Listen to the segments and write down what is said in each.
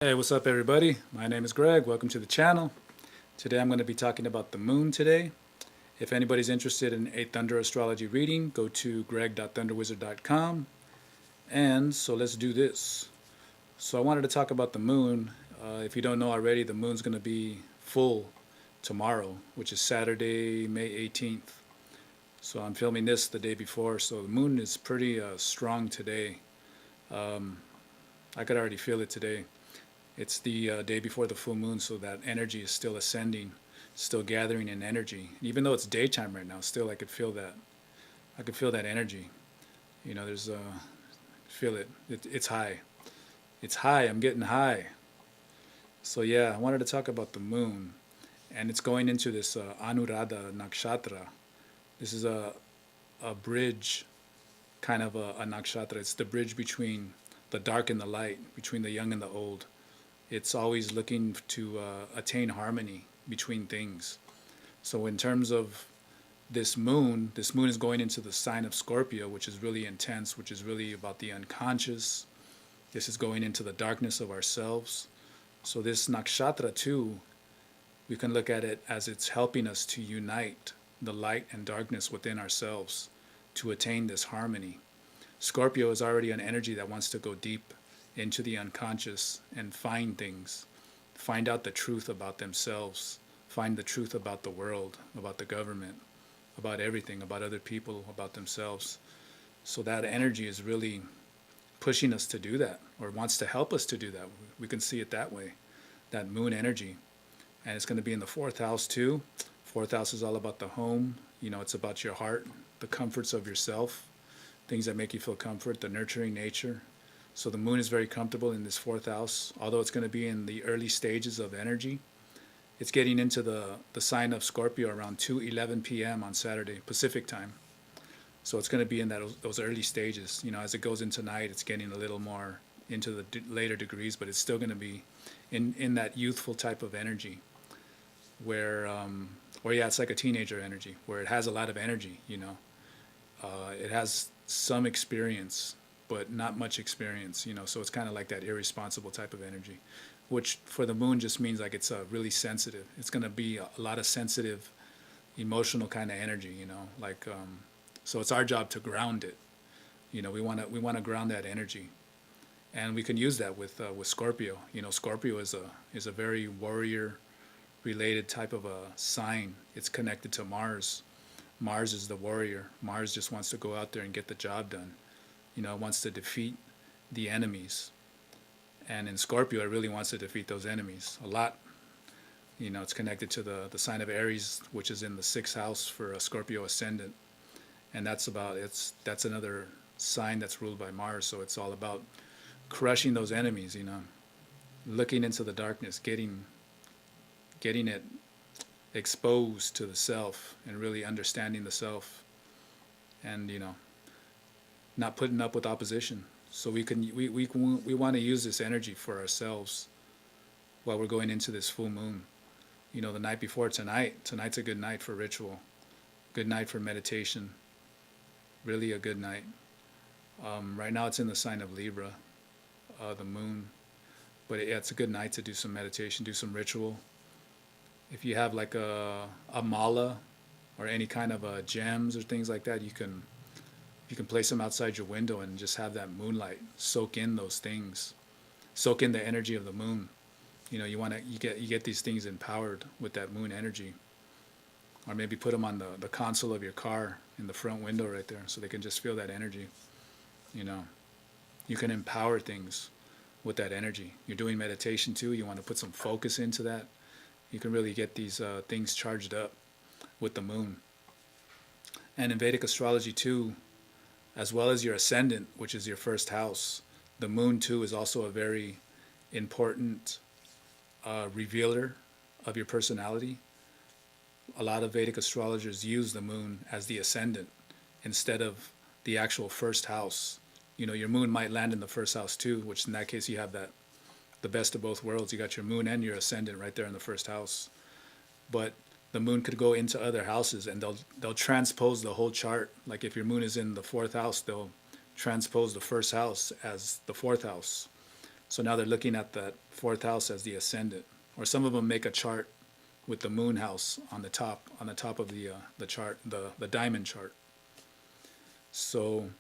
Hey, what's up everybody? My name is Greg. Welcome to the channel. Today I'm going to be talking about the moon today. If anybody's interested in a Thunder astrology reading, go to greg.thunderwizard.com. And so let's do this. So I wanted to talk about the moon. If you don't know already, the moon's going to be full tomorrow, which is Saturday, May 18th. So I'm filming this the day before, so the moon is pretty strong today. I could already feel it today. It's the day before the full moon, so that energy is still ascending, still gathering in energy. Even though it's daytime right now, still I could feel that. I could feel that energy. You know, feel it. It's high. It's high. I'm getting high. So yeah, I wanted to talk about the moon, and it's going into this Anuradha Nakshatra. This is a bridge, kind of a nakshatra. It's the bridge between the dark and the light, between the young and the old. It's always looking to attain harmony between things. So in terms of this moon is going into the sign of Scorpio, which is really intense, which is really about the unconscious. This is going into the darkness of ourselves. So this nakshatra too, we can look at it as it's helping us to unite the light and darkness within ourselves to attain this harmony. Scorpio is already an energy that wants to go deep into the unconscious and find things, find out the truth about themselves, find the truth about the world, about the government, about everything, about other people, about themselves. So that energy is really pushing us to do that, or wants to help us to do that. We can see it that way, that moon energy. And it's going to be in the fourth house too. Fourth house is all about the home. You know, it's about your heart, the comforts of yourself, things that make you feel comfort, the nurturing nature. So the moon is very comfortable in this fourth house, although it's going to be in the early stages of energy. It's getting into the sign of Scorpio around 2:11 p.m. on Saturday, Pacific time. So it's going to be in those early stages. You know, as it goes into night, it's getting a little more into the later degrees, but it's still going to be in that youthful type of energy where yeah, it's like a teenager energy, where it has a lot of energy, you know. It has some experience, but not much experience, you know, so it's kind of like that irresponsible type of energy, which for the moon just means like it's really sensitive. It's going to be a lot of sensitive, emotional kind of energy, you know, like, so it's our job to ground it. You know, we want to ground that energy, and we can use that with Scorpio. You know, Scorpio is a very warrior related type of a sign. It's connected to Mars. Mars is the warrior. Mars just wants to go out there and get the job done. You know, it wants to defeat the enemies. And in Scorpio, it really wants to defeat those enemies a lot. You know, it's connected to the sign of Aries, which is in the sixth house for a Scorpio Ascendant. And that's another sign that's ruled by Mars. So it's all about crushing those enemies, you know, looking into the darkness, getting it exposed to the self and really understanding the self, and, you know, not putting up with opposition. So we want to use this energy for ourselves while we're going into this full moon. You know, the night before tonight's a good night for ritual, good night for meditation, really a good night. Right now it's in the sign of Libra, the moon, but it's a good night to do some meditation, do some ritual. If you have like a mala or any kind of gems or things like that, you can place them outside your window and just have that moonlight soak in those things, soak in the energy of the moon. You know, you get these things empowered with that moon energy, or maybe put them on the console of your car in the front window right there, so they can just feel that energy. You know, you can empower things with that energy. You're doing meditation too. You want to put some focus into that. You can really get these things charged up with the moon. And in Vedic astrology too, as well as your ascendant, which is your first house, the moon too is also a very important revealer of your personality. A lot of Vedic astrologers use the moon as the ascendant instead of the actual first house. You know, your moon might land in the first house too, which in that case you have the best of both worlds. You got your moon and your ascendant right there in the first house. But the moon could go into other houses, and they'll transpose the whole chart. Like if your moon is in the fourth house, they'll transpose the first house as the fourth house. So now they're looking at that fourth house as the ascendant. Or some of them make a chart with the moon house on the top of the chart, the diamond chart. So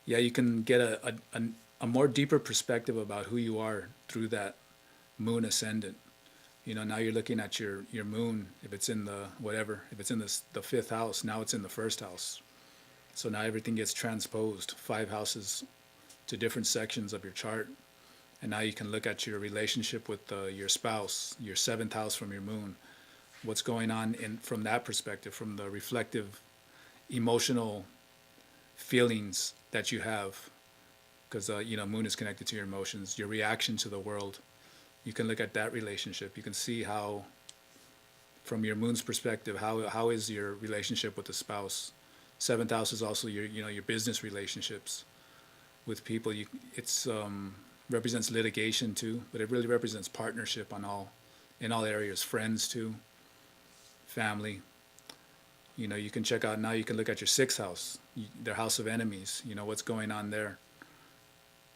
yeah, you can get a more deeper perspective about who you are through that moon ascendant. Now you're looking at your moon, if it's in if it's in the fifth house, now it's in the first house. So now everything gets transposed, 5 houses to different sections of your chart. And now you can look at your relationship with your spouse, your 7th house from your moon. What's going on from that perspective, from the reflective, emotional feelings that you have. Because, moon is connected to your emotions, your reaction to the world. You can look at that relationship. You can see how, from your moon's perspective, how is your relationship with the spouse. 7th house is also your business relationships with people. It's represents litigation too, but it really represents partnership in all areas. Friends too, family. You can check out now. You can look at your 6th house, their house of enemies. What's going on there.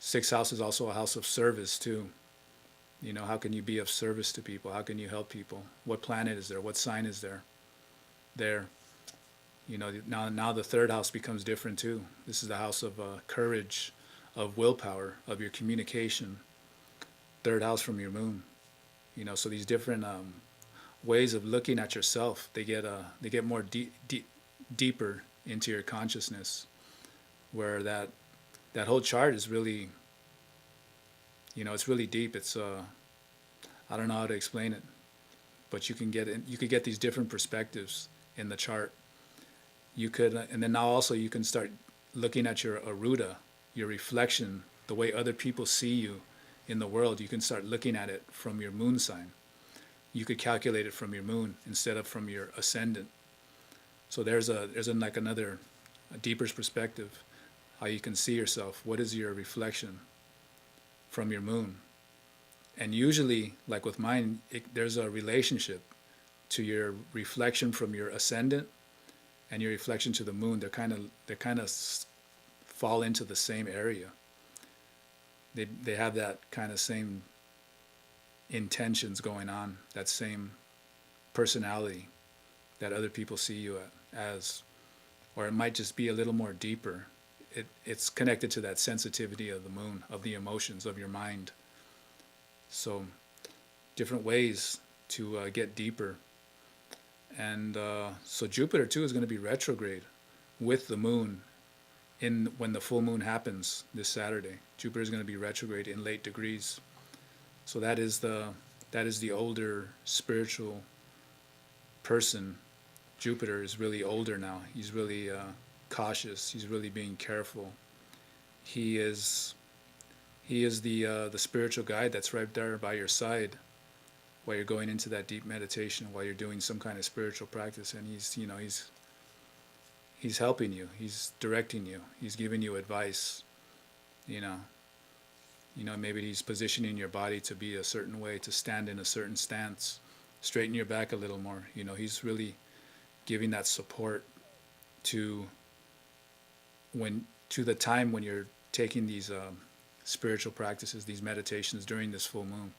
6th house is also a house of service too. How can you be of service to people? How can you help people? What planet is there? What sign is there? Now the 3rd house becomes different too. This is the house of courage, of willpower, of your communication. 3rd house from your moon. So these different ways of looking at yourself, they get more deeper into your consciousness, where that whole chart is really, it's really deep. It's I don't know how to explain it, but you could get these different perspectives in the chart. And then now also you can start looking at your Arudha, your reflection, the way other people see you in the world. You can start looking at it from your moon sign. You could calculate it from your moon instead of from your ascendant. So there's like another deeper perspective, how you can see yourself. What is your reflection from your moon? And usually, like with mine, there's a relationship to your reflection from your ascendant and your reflection to the moon. They kind of fall into the same area. They have that kind of same intentions going on, that same personality that other people see you as, or it might just be a little more deeper. It's connected to that sensitivity of the moon, of the emotions, of your mind. So different ways to get deeper. And so Jupiter too is going to be retrograde with the moon when the full moon happens this Saturday. Jupiter is going to be retrograde in late degrees. So that is the older spiritual person. Jupiter is really older now. He's really cautious. He's really being careful. He is the spiritual guide that's right there by your side while you're going into that deep meditation, while you're doing some kind of spiritual practice, and he's helping you, he's directing you, he's giving you advice. Maybe he's positioning your body to be a certain way, to stand in a certain stance, straighten your back a little more. He's really giving that support to the time when you're taking these spiritual practices, these meditations during this full moon.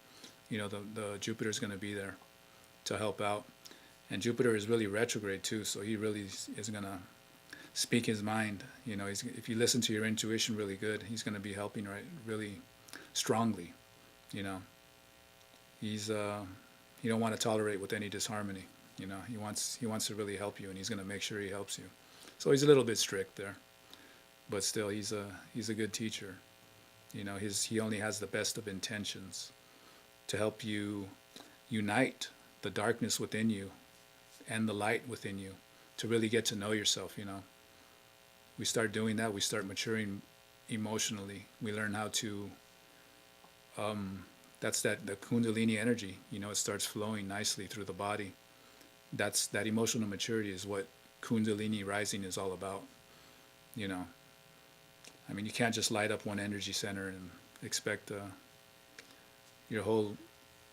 The Jupiter is going to be there to help out. And Jupiter is really retrograde too, so he really is going to speak his mind. If you listen to your intuition really good, he's going to be helping really strongly. He don't want to tolerate with any disharmony. He wants to really help you, and he's going to make sure he helps you. So he's a little bit strict there, but still he's a good teacher. He only has the best of intentions to help you unite the darkness within you and the light within you, to really get to know yourself. We start doing that, we start maturing emotionally. We learn how to that's the Kundalini energy, it starts flowing nicely through the body. That emotional maturity is what Kundalini rising is all about. You can't just light up one energy center and expect your whole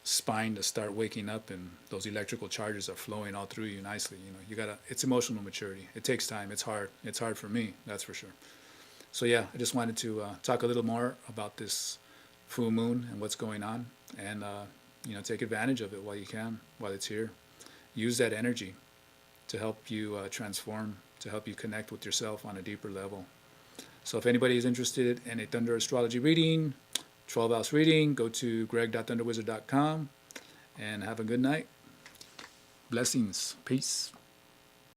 spine to start waking up and those electrical charges are flowing all through you nicely. It's emotional maturity. It takes time. It's hard. It's hard for me, that's for sure. So yeah, I just wanted to talk a little more about this full moon and what's going on, and take advantage of it while you can, while it's here. Use that energy to help you transform, to help you connect with yourself on a deeper level. So if anybody is interested in a Thunder Astrology reading, 12-house reading, go to greg.thunderwizard.com and have a good night. Blessings. Peace.